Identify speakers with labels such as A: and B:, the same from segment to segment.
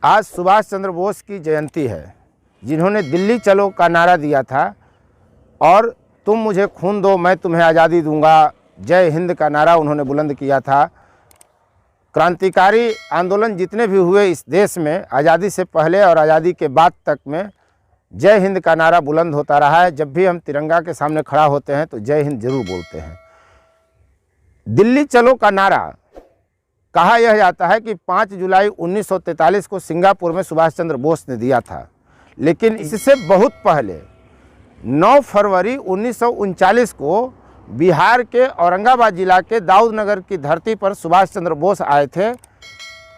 A: आज सुभाष चंद्र बोस की जयंती है, जिन्होंने दिल्ली चलो का नारा दिया था और तुम मुझे खून दो मैं तुम्हें आज़ादी दूंगा, जय हिंद का नारा उन्होंने बुलंद किया था। क्रांतिकारी आंदोलन जितने भी हुए इस देश में, आज़ादी से पहले और आज़ादी के बाद तक में जय हिंद का नारा बुलंद होता रहा है। जब भी हम तिरंगा के सामने खड़ा होते हैं तो जय हिंद जरूर बोलते हैं। दिल्ली चलो का नारा कहा यह जाता है कि 5 जुलाई 1943 को सिंगापुर में सुभाष चंद्र बोस ने दिया था, लेकिन इससे बहुत पहले 9 फरवरी 1939 को बिहार के औरंगाबाद जिला के दाऊदनगर की धरती पर सुभाष चंद्र बोस आए थे।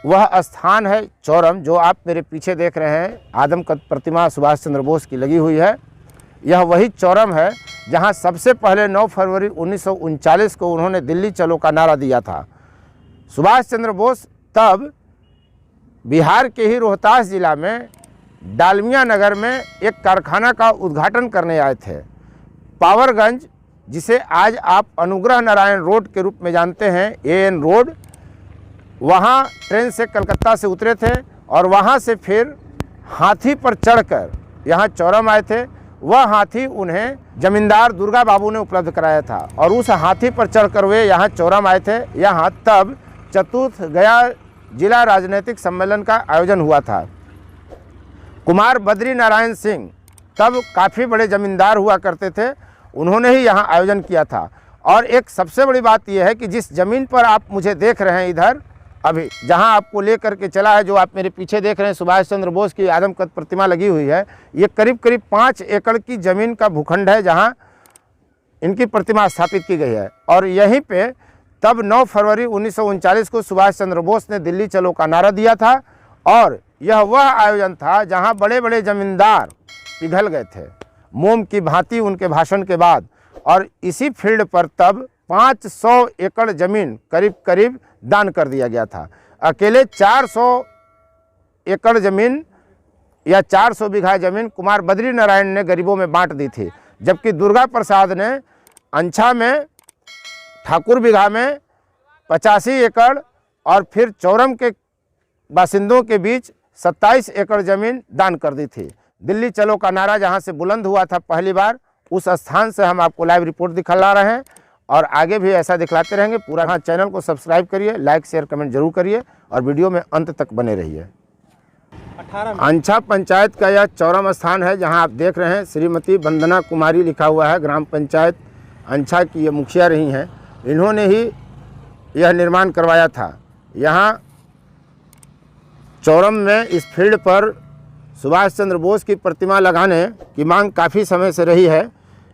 A: वह स्थान है चौरम, जो आप मेरे पीछे देख रहे हैं। आदमकद प्रतिमा सुभाष चंद्र बोस की लगी हुई है। यह वही चौरम है जहां सबसे पहले 9 फरवरी 1939 को उन्होंने दिल्ली चलो का नारा दिया था। सुभाष चंद्र बोस तब बिहार के ही रोहतास जिला में डालमिया नगर में एक कारखाना का उद्घाटन करने आए थे। पावरगंज, जिसे आज आप अनुग्रह नारायण रोड के रूप में जानते हैं, AN रोड, वहाँ ट्रेन से कलकत्ता से उतरे थे और वहाँ से फिर हाथी पर चढ़कर यहाँ चौरम आए थे। वह हाथी उन्हें जमींदार दुर्गा बाबू ने उपलब्ध कराया था और उस हाथी पर चढ़कर वे यहाँ चौरम आए थे। यहाँ तब चतुर्थ गया जिला राजनीतिक सम्मेलन का आयोजन हुआ था। कुमार बद्री नारायण सिंह तब काफ़ी बड़े जमींदार हुआ करते थे, उन्होंने ही यहाँ आयोजन किया था। और एक सबसे बड़ी बात यह है कि जिस ज़मीन पर आप मुझे देख रहे हैं इधर अभी, जहाँ आपको ले करके चला है, जो आप मेरे पीछे देख रहे हैं सुभाष चंद्र बोस की आदमकद प्रतिमा लगी हुई है, ये करीब करीब 5 एकड़ की ज़मीन का भूखंड है जहाँ इनकी प्रतिमा स्थापित की गई है। और यहीं पे तब 9 फरवरी 1939 को सुभाष चंद्र बोस ने दिल्ली चलो का नारा दिया था और यह वह आयोजन था जहाँ बड़े बड़े जमींदार पिघल गए थे मोम की भांति उनके भाषण के बाद। और इसी फील्ड पर तब 500 एकड़ ज़मीन करीब करीब दान कर दिया गया था। अकेले 400 एकड़ ज़मीन या 400 बीघा ज़मीन कुमार बद्री नारायण ने गरीबों में बांट दी थी, जबकि दुर्गा प्रसाद ने अंछा में, ठाकुर बीघा में 85 एकड़ और फिर चौरम के बासिंदों के बीच 27 एकड़ ज़मीन दान कर दी थी। दिल्ली चलो का नारा जहां से बुलंद हुआ था पहली बार, उस स्थान से हम आपको लाइव रिपोर्ट दिखला रहे हैं और आगे भी ऐसा दिखलाते रहेंगे। पूरा हाँ, चैनल को सब्सक्राइब करिए, लाइक शेयर कमेंट जरूर करिए और वीडियो में अंत तक बने रहिए। अंछा पंचायत का यह चौरम स्थान है जहां आप देख रहे हैं श्रीमती वंदना कुमारी लिखा हुआ है। ग्राम पंचायत अंछा की ये मुखिया रही हैं, इन्होंने ही यह निर्माण करवाया था। यहाँ चौरम में इस फील्ड पर सुभाष चंद्र बोस की प्रतिमा लगाने की मांग काफ़ी समय से रही है,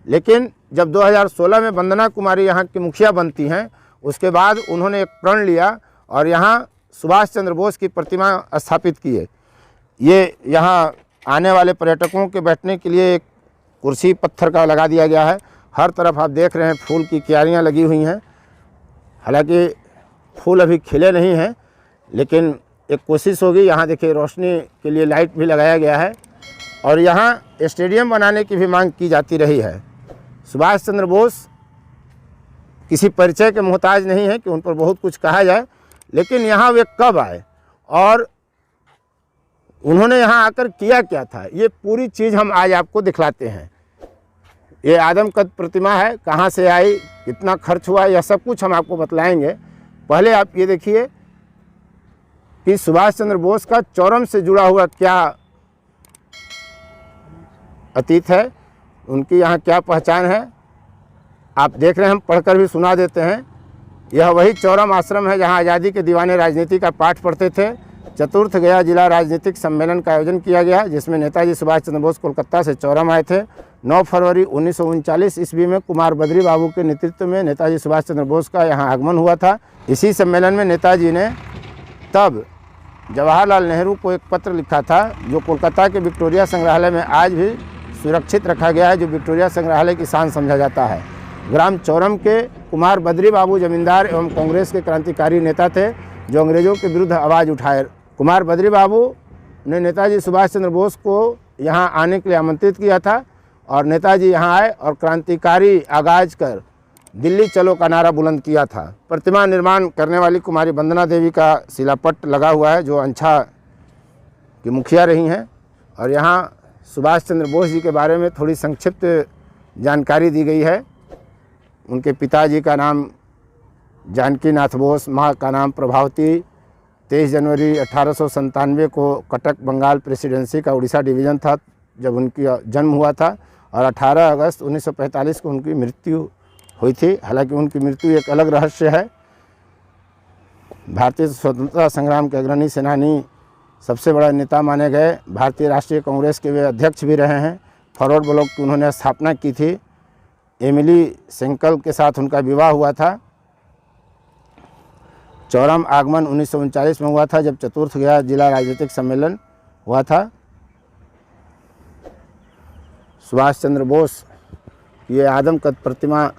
A: लेकिन जब 2016 में वंदना कुमारी यहाँ की मुखिया बनती हैं, उसके बाद उन्होंने एक प्रण लिया और यहाँ सुभाष चंद्र बोस की प्रतिमा स्थापित की है। ये यहाँ आने वाले पर्यटकों के बैठने के लिए एक कुर्सी पत्थर का लगा दिया गया है। हर तरफ आप देख रहे हैं फूल की क्यारियाँ लगी हुई हैं। हालांकि फूल अभी खिले नहीं हैं, लेकिन एक कोशिश होगी। यहाँ देखिए रोशनी के लिए लाइट भी लगाया गया है और यहाँ स्टेडियम बनाने की भी मांग की जाती रही है। सुभाष चंद्र बोस किसी परिचय के मोहताज नहीं है कि उन पर बहुत कुछ कहा जाए, लेकिन यहाँ वे कब आए और उन्होंने यहाँ आकर किया क्या था, ये पूरी चीज़ हम आज आपको दिखलाते हैं। ये आदमकद प्रतिमा है, कहाँ से आई, कितना खर्च हुआ, यह सब कुछ हम आपको बतलाएंगे। पहले आप ये देखिए कि सुभाष चंद्र बोस का चौरम से जुड़ा हुआ क्या अतीत है, उनकी यहाँ क्या पहचान है, आप देख रहे हैं। हम पढ़कर भी सुना देते हैं। यह वही चौरम आश्रम है जहाँ आज़ादी के दीवाने राजनीति का पाठ पढ़ते थे। चतुर्थ गया जिला राजनीतिक सम्मेलन का आयोजन किया गया, जिसमें नेताजी सुभाष चंद्र बोस कोलकाता से चौरम आए थे। 9 फरवरी 1939 ईस्वी में कुमार बद्री बाबू के नेतृत्व में नेताजी सुभाष चंद्र बोस का यहाँ आगमन हुआ था। इसी सम्मेलन में नेताजी ने तब जवाहरलाल नेहरू को एक पत्र लिखा था, जो कोलकाता के विक्टोरिया संग्रहालय में आज भी सुरक्षित रखा गया है, जो विक्टोरिया संग्रहालय की शान समझा जाता है। ग्राम चौरम के कुमार बद्री बाबू जमींदार एवं कांग्रेस के क्रांतिकारी नेता थे, जो अंग्रेजों के विरुद्ध आवाज़ उठाए। कुमार बद्री बाबू ने नेताजी सुभाष चंद्र बोस को यहाँ आने के लिए आमंत्रित किया था और नेताजी यहाँ आए और क्रांतिकारी आगाज कर दिल्ली चलो का नारा बुलंद किया था। प्रतिमा निर्माण करने वाली कुमारी वंदना देवी का शिलापट लगा हुआ है, जो अंछा की मुखिया रही हैं। और यहाँ सुभाष चंद्र बोस जी के बारे में थोड़ी संक्षिप्त जानकारी दी गई है। उनके पिताजी का नाम जानकी नाथ बोस, माँ का नाम प्रभावती। 23 जनवरी 1897 को कटक बंगाल प्रेसिडेंसी का उड़ीसा डिवीज़न था जब उनकी जन्म हुआ था, और 18 अगस्त 1945 को उनकी मृत्यु हुई थी। हालांकि उनकी मृत्यु एक अलग रहस्य है। भारतीय स्वतंत्रता संग्राम के अग्रणी सेनानी, सबसे बड़ा नेता माने गए। भारतीय राष्ट्रीय कांग्रेस के वे अध्यक्ष भी रहे हैं। फॉरवर्ड ब्लॉक की उन्होंने स्थापना की थी। एमिली सेंकल के साथ उनका विवाह हुआ था। चौरम आगमन 1939 में हुआ था, जब चतुर्थ गया जिला राजनीतिक सम्मेलन हुआ था। सुभाष चंद्र बोस ये आदमकद प्रतिमा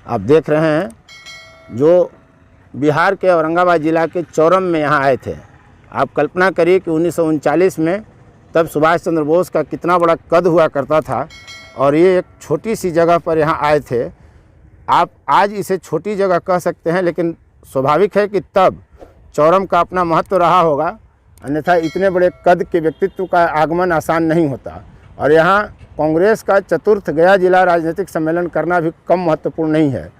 A: आप देख रहे हैं, जो बिहार के औरंगाबाद जिला के चौरम में यहाँ आए थे। आप कल्पना करिए कि 1939 में तब सुभाष चंद्र बोस का कितना बड़ा कद हुआ करता था, और ये एक छोटी सी जगह पर यहाँ आए थे। आप आज इसे छोटी जगह कह सकते हैं, लेकिन स्वाभाविक है कि तब चौरम का अपना महत्व रहा होगा, अन्यथा इतने बड़े कद के व्यक्तित्व का आगमन आसान नहीं होता। और यहाँ कांग्रेस का चतुर्थ गया जिला राजनीतिक सम्मेलन करना भी कम महत्वपूर्ण नहीं है।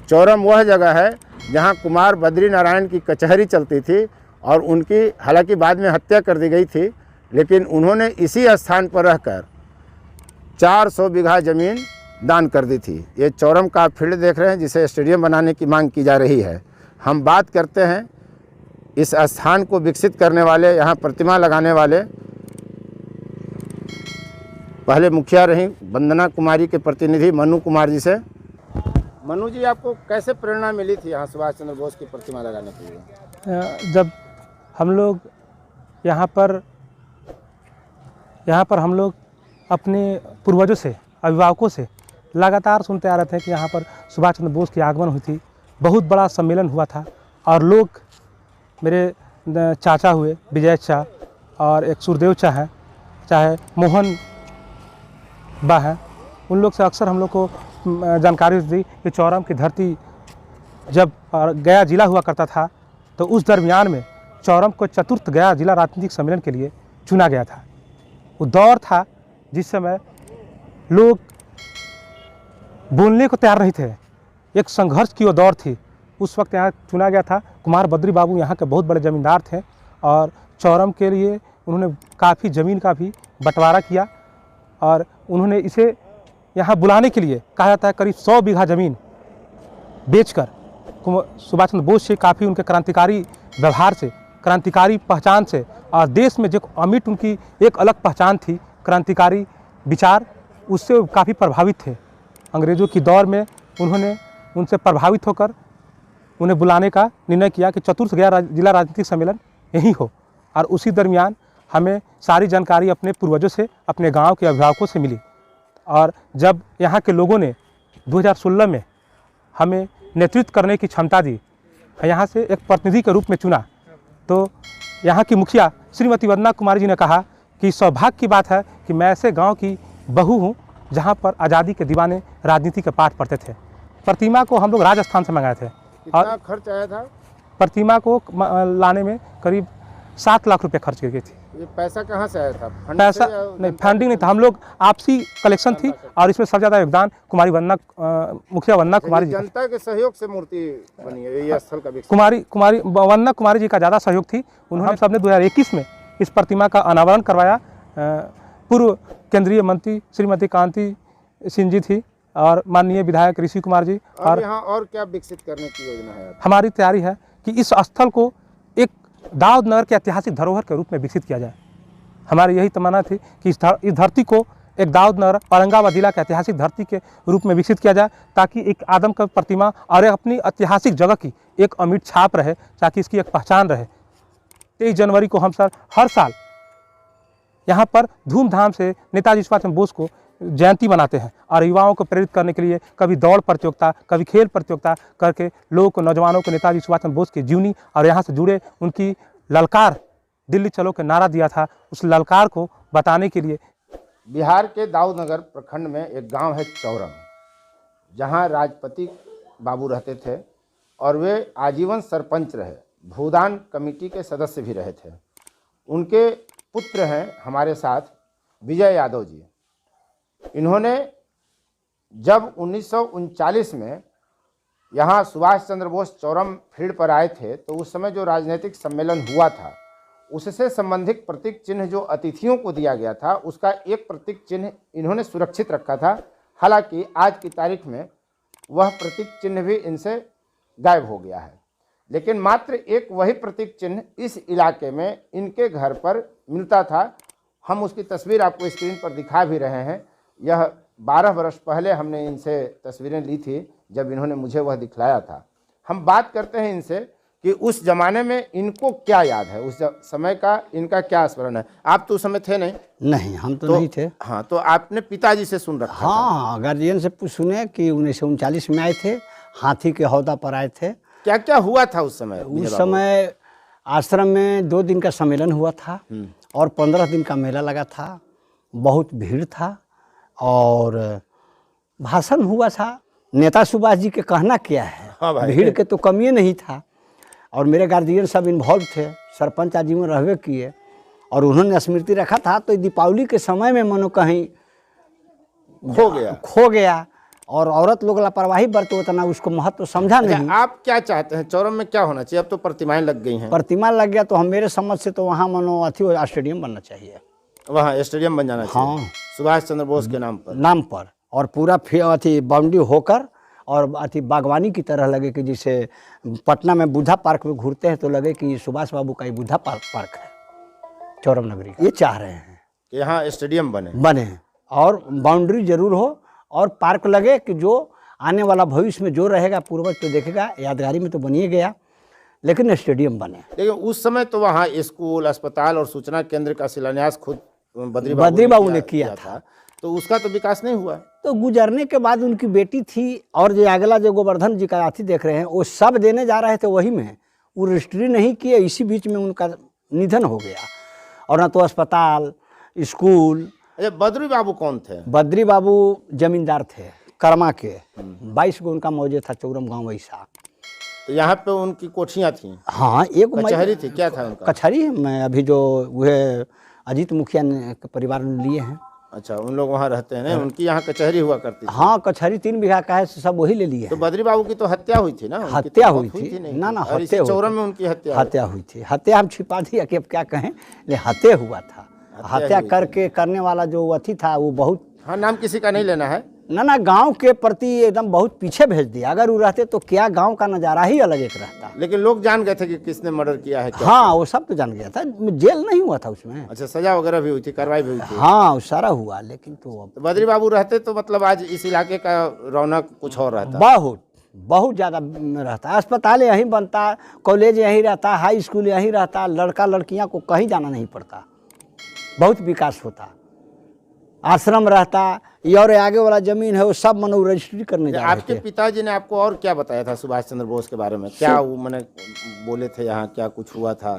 A: चौरम वह जगह है जहाँ कुमार बद्री नारायण की कचहरी चलती थी, और उनकी हालांकि बाद में हत्या कर दी गई थी, लेकिन उन्होंने इसी स्थान पर रहकर 400 बीघा ज़मीन दान कर दी थी। ये चौरम का फील्ड देख रहे हैं, जिसे स्टेडियम बनाने की मांग की जा रही है। हम बात करते हैं इस स्थान को विकसित करने वाले, यहाँ प्रतिमा लगाने वाले पहले मुखिया रही वंदना कुमारी के प्रतिनिधि मनु कुमार जी से। मनु जी, आपको कैसे प्रेरणा मिली थी यहाँ सुभाष चंद्र बोस की प्रतिमा लगाने के लिए?
B: जब हम लोग यहाँ पर हम लोग अपने पूर्वजों से, अभिभावकों से लगातार सुनते आ रहे थे कि यहाँ पर सुभाष चंद्र बोस की आगमन हुई थी, बहुत बड़ा सम्मेलन हुआ था। और लोग, मेरे चाचा हुए विजय चा, और एक सुरदेव चा है, चाहे मोहन बा है, उन लोग से अक्सर हम लोग को जानकारी दी कि चौरम की धरती जब गया जिला हुआ करता था, तो उस दरमियान में चौरम को चतुर्थ गया जिला राजनीतिक सम्मेलन के लिए चुना गया था। वो दौर था जिस समय लोग बोलने को तैयार नहीं थे, एक संघर्ष की वो दौर थी। उस वक्त यहाँ चुना गया था। कुमार बद्री बाबू यहाँ के बहुत बड़े ज़मींदार थे, और चौरम के लिए उन्होंने काफ़ी ज़मीन का भी बंटवारा किया, और उन्होंने इसे यहाँ बुलाने के लिए कहा जाता है करीब 100 बीघा ज़मीन बेचकर सुभाष चंद्र बोस से, काफ़ी उनके क्रांतिकारी व्यवहार से, क्रांतिकारी पहचान से, और देश में जो अमिट उनकी एक अलग पहचान थी, क्रांतिकारी विचार, उससे काफ़ी प्रभावित थे। अंग्रेज़ों की दौर में उन्होंने उनसे प्रभावित होकर उन्हें बुलाने का निर्णय किया कि चतुर्थ गया जिला राजनीतिक सम्मेलन यहीं हो। और उसी दरमियान हमें सारी जानकारी अपने पूर्वजों से, अपने गांव के अभिभावकों से मिली। और जब यहाँ के लोगों ने 2016 में हमें नेतृत्व करने की क्षमता दी, यहाँ से एक प्रतिनिधि के रूप में चुना, तो यहाँ की मुखिया श्रीमती वंदना कुमारी जी ने कहा कि सौभाग्य की बात है कि मैं ऐसे गांव की बहू हूँ जहाँ पर आज़ादी के दीवाने राजनीति के पाठ पढ़ते थे। प्रतिमा को हम लोग राजस्थान से मंगाए थे।
A: कितना खर्च आया था?
B: प्रतिमा को लाने में करीब 7 लाख रुपए खर्च की गई थी।
A: ये पैसा कहाँ से आया था?
B: पैसा नहीं, फंडिंग नहीं था, हम लोग आपसी कलेक्शन थी, और इसमें सबसे ज़्यादा योगदान कुमारी वंदना, मुखिया वंदना कुमारी जी,
A: जनता के सहयोग से मूर्ति बनी है ये स्थल का।
B: कुमारी वंदना कुमारी जी का ज़्यादा सहयोग थी। उन्होंने सबने 2021 में इस प्रतिमा का अनावरण करवाया। पूर्व केंद्रीय मंत्री श्रीमती कांति सिंह जी थी, और माननीय विधायक ऋषि कुमार जी।
A: और यहाँ और क्या विकसित करने की योजना है?
B: हमारी तैयारी है कि इस स्थल को एक दाऊद नगर के ऐतिहासिक धरोहर के रूप में विकसित किया जाए। हमारी यही तमन्ना थी कि इस धरती को एक दाऊद नगर औरंगाबाद जिला के ऐतिहासिक धरती के रूप में विकसित किया जाए, ताकि एक आदमकद प्रतिमा और अपनी ऐतिहासिक जगह की एक अमिट छाप रहे, ताकि इसकी एक पहचान रहे। 23 जनवरी को हम सर हर साल यहाँ पर धूमधाम से नेताजी सुभाष चंद्र बोस को जयंती मनाते हैं, और युवाओं को प्रेरित करने के लिए कभी दौड़ प्रतियोगिता, कभी खेल प्रतियोगिता करके लोगों को, नौजवानों को नेताजी सुभाष चंद्र बोस की जीवनी और यहाँ से जुड़े उनकी ललकार, दिल्ली चलो के नारा दिया था, उस ललकार को बताने के लिए।
A: बिहार के दाऊदनगर प्रखंड में एक गांव है चौरम, जहां राजपति बाबू रहते थे, और वे आजीवन सरपंच रहे, भूदान कमेटी के सदस्य भी रहे थे। उनके पुत्र हैं हमारे साथ, विजय यादव जी। इन्होंने जब 1939 में यहाँ सुभाष चंद्र बोस चौरम फील्ड पर आए थे, तो उस समय जो राजनीतिक सम्मेलन हुआ था उससे संबंधित प्रतीक चिन्ह जो अतिथियों को दिया गया था, उसका एक प्रतीक चिन्ह इन्होंने सुरक्षित रखा था। हालांकि आज की तारीख में वह प्रतीक चिन्ह भी इनसे गायब हो गया है, लेकिन मात्र एक वही प्रतीक चिन्ह इस इलाके में इनके घर पर मिलता था। हम उसकी तस्वीर आपको स्क्रीन पर दिखा भी रहे हैं। यह 12 वर्ष पहले हमने इनसे तस्वीरें ली थी, जब इन्होंने मुझे वह दिखलाया था। हम बात करते हैं इनसे कि उस ज़माने में इनको क्या याद है, उस समय का इनका क्या स्मरण है। आप तो उस समय थे नहीं?
C: नहीं, हम तो नहीं थे।
A: हाँ, तो आपने पिताजी से सुन रखा था?
C: हाँ, गार्जियन से सुने कि 1939 में आए थे, हाथी के हौदा पर आए थे।
A: क्या क्या हुआ था उस समय?
C: उस समय आश्रम में 2 दिन का सम्मेलन हुआ था और 15 दिन का मेला लगा था। बहुत भीड़ था और भाषण हुआ था। नेता सुभाष जी के कहना क्या है,
A: हाँ भाई।
C: भीड़ के तो कमी नहीं था। और मेरे गार्जियन सब इन्वॉल्व थे, सरपंच आजीवन रहवे किए और उन्होंने स्मृति रखा था। तो दीपावली के समय में मनो कहीं खो गया और औरत लोग लापरवाही बरतो, उतना उसको महत्व समझा नहीं।
A: आप क्या चाहते हैं, चौरम में क्या होना चाहिए? अब तो प्रतिमाएं लग गई हैं।
C: प्रतिमा लग गया तो हम मेरे समझ से तो वहाँ मनो स्टेडियम बनना चाहिए,
A: वहाँ स्टेडियम बन जाना चाहिए।
C: हाँ,
A: सुभाष चंद्र बोस के नाम पर
C: और पूरा बाउंड्री होकर और बागवानी की तरह लगे कि जैसे पटना में बुद्धा पार्क में घूरते हैं तो लगे कि सुभाष बाबू का ही बुद्धा पार्क है चौरम नगरी। ये चाह रहे हैं
A: कि यहाँ स्टेडियम
C: बने और बाउंड्री जरूर हो और पार्क लगे कि जो आने वाला भविष्य में जो रहेगा पूर्वज तो देखेगा, यादगारी में तो बनिए गया, लेकिन स्टेडियम बने।
A: लेकिन उस समय तो वहाँ स्कूल, अस्पताल और सूचना केंद्र का शिलान्यास खुद बद्री
C: बाबू ने किया था,
A: तो उसका तो विकास नहीं हुआ।
C: तो गुजरने के बाद उनकी बेटी थी और जो अगला जो गोवर्धन जी का अथी देख रहे हैं वो सब देने जा रहे थे वही में, वो रजिस्ट्री नहीं किए। इसी बीच में उनका निधन हो गया और न तो अस्पताल, स्कूल।
A: अच्छा, बद्री बाबू कौन थे?
C: बद्री बाबू जमींदार थे कर्मा के। 22 गो उनका मौजे था चौरम गाँव वैसा।
A: तो यहाँ पे उनकी कोठियाँ थी?
C: हाँ, एक
A: कचहरी थी, क्या था उनका?
C: कचहरी में अभी जो वह अजीत मुखिया के परिवार ने लिए हैं।
A: अच्छा, उन लोग वहाँ रहते हैं ना, उनकी यहाँ कचहरी हुआ करती थी।
C: हाँ, कचहरी 3 बीघा का है, सब वही ले लिए।
A: तो बद्री बाबू की तो हत्या हुई थी ना?
C: हत्या हुई थी ना, हत्या
A: चौरम में उनकी हत्या
C: हुई थी। हत्या हम छिपा दिया कि अब क्या कहें, लेकिन हत्या हुआ था। हत्या करने वाला जो अथी था वो बहुत,
A: हाँ, नाम किसी का नहीं लेना है
C: ना, गांव के प्रति एकदम बहुत पीछे भेज दिया। अगर वो रहते तो क्या गांव का नज़ारा ही अलग एक रहता।
A: लेकिन लोग जान गए थे कि किसने मर्डर किया है, क्या?
C: हाँ, वो सब तो जान गया था। जेल नहीं हुआ था उसमें।
A: अच्छा, सजा वगैरह भी हुई थी, कार्रवाई भी हुई थी?
C: हाँ, सारा हुआ। लेकिन तो
A: बद्री बाबू रहते तो मतलब आज इस इलाके का रौनक कुछ और रहता।
C: बहुत ज़्यादा रहता। अस्पताल यहीं बनता, कॉलेज यहीं रहता, हाई स्कूल यहीं रहता, लड़का लड़कियाँ को कहीं जाना नहीं पड़ता, बहुत विकास होता। आश्रम रहता, ये और आगे वाला जमीन है वो सब मनो रजिस्ट्री करने जा रहे थे।
A: आपके पिताजी ने आपको और क्या बताया था सुभाष चंद्र बोस के बारे में? क्या वो मैंने बोले थे यहाँ, क्या कुछ हुआ था?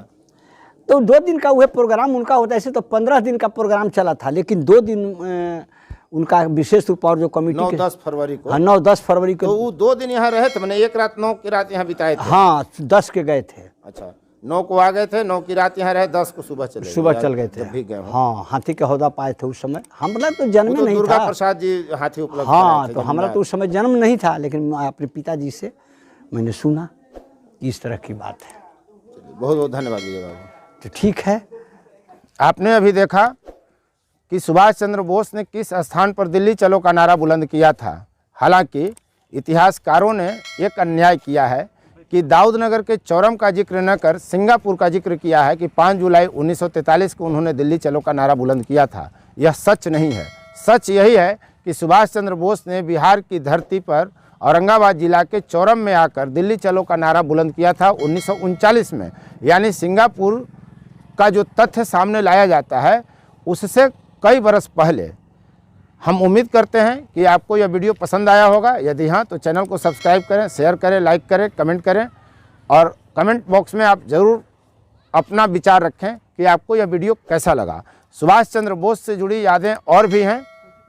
C: तो 2 दिन का वह प्रोग्राम उनका होता है। ऐसे तो 15 दिन का प्रोग्राम चला था, लेकिन 2 दिन उनका विशेष रूप और जो कमेटी
A: 9-10 फरवरी को।
C: हाँ, 9-10 फरवरी को।
A: तो वो 2 दिन यहाँ रहे थे, मैंने 1 रात 9 की रात यहाँ बिताए थे।
C: हाँ, 10 के गए थे।
A: अच्छा, 9 को आ गए थे, 9 की रात यहाँ रहे, 10 को सुबह चल गए थे। भी गए।
C: हाँ, हाथी के हौदा पाए थे उस समय। हमारा तो जन्म नहीं था।
A: दुर्गा प्रसाद जी हाथी उपलब्ध।
C: हाँ, तो हमारा तो उस समय जन्म नहीं था, लेकिन अपने पिताजी से मैंने सुना कि इस तरह की बात है।
A: बहुत बहुत धन्यवाद विजय बाबू।
C: तो ठीक है।
A: आपने अभी देखा कि सुभाष चंद्र बोस ने किस स्थान पर दिल्ली चलो का नारा बुलंद किया था। हालांकि इतिहासकारों ने एक अन्याय किया है कि दाऊदनगर के चौरम का जिक्र न कर सिंगापुर का जिक्र किया है कि 5 जुलाई 1943 को उन्होंने दिल्ली चलो का नारा बुलंद किया था। यह सच नहीं है। सच यही है कि सुभाष चंद्र बोस ने बिहार की धरती पर औरंगाबाद जिला के चौरम में आकर दिल्ली चलो का नारा बुलंद किया था 1939 में। यानी सिंगापुर का जो तथ्य सामने लाया जाता है उससे कई बरस पहले। हम उम्मीद करते हैं कि आपको यह वीडियो पसंद आया होगा। यदि हाँ तो चैनल को सब्सक्राइब करें, शेयर करें, लाइक करें, कमेंट करें और कमेंट बॉक्स में आप ज़रूर अपना विचार रखें कि आपको यह वीडियो कैसा लगा। सुभाष चंद्र बोस से जुड़ी यादें और भी हैं,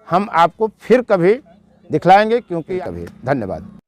A: हम आपको फिर कभी दिखलाएंगे क्योंकि अभी। धन्यवाद।